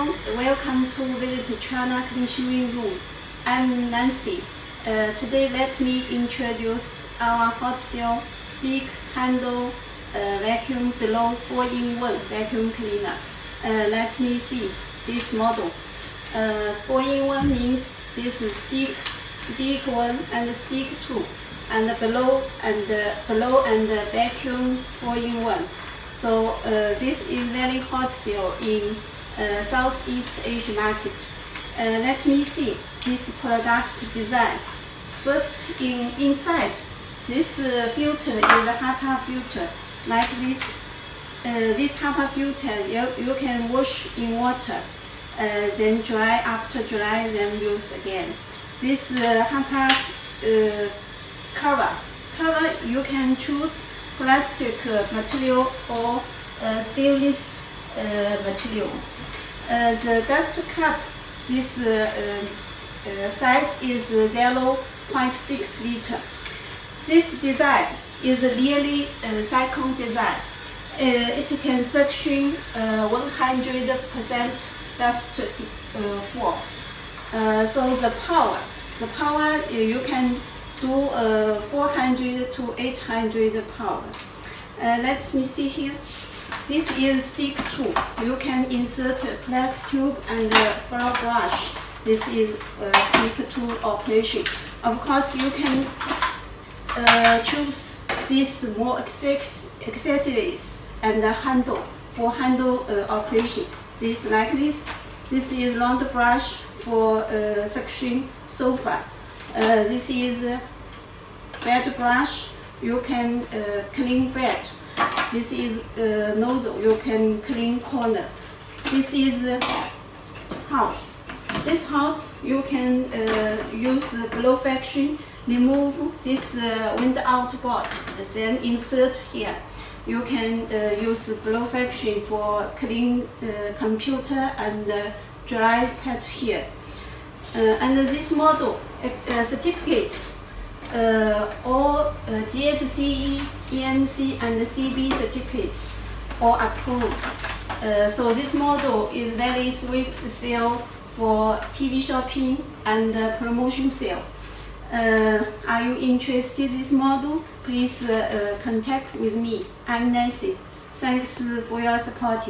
everyone, welcome to visit China Clean Sewing Room. I'm Nancy. Today let me introduce our hot seal stick handle vacuum below 4-in-1 vacuum cleaner. Let me see this model. 4-in-1 means this is stick 1 and stick 2, and below and vacuum 4-in-1. So this is very hot sale in Southeast Asia market. Let me see this product design. First, inside, this filter is a HEPA filter like this. This HEPA filter you can wash in water, then dry. After dry, then use again. This HEPA cover you can choose plastic material or stainless material. The dust cap, this size is 0.6 liter. This design is really a cycle design. It can suction 100% dust fall. So the power you can do 400 to 800 power. Let me see here. This is stick 2. You can insert a flat tube and a floor brush. This is stick 2 operation. Of course, you can choose these more accessories and handle for handle operation. This like this. This is round brush for suction sofa. This is bed brush. You can clean bed. This is nozzle. You can clean corner. This is house. This house you can use blow friction. Remove this wind out board. Then insert here. You can use blow friction for clean computer and dry pad here. And this model certificates all GSCE, EMC, and CB certificates all approved. So this model is very swift sale for TV shopping and promotion sale. Are you interested in this model? Please contact with me. I'm Nancy. Thanks for your support.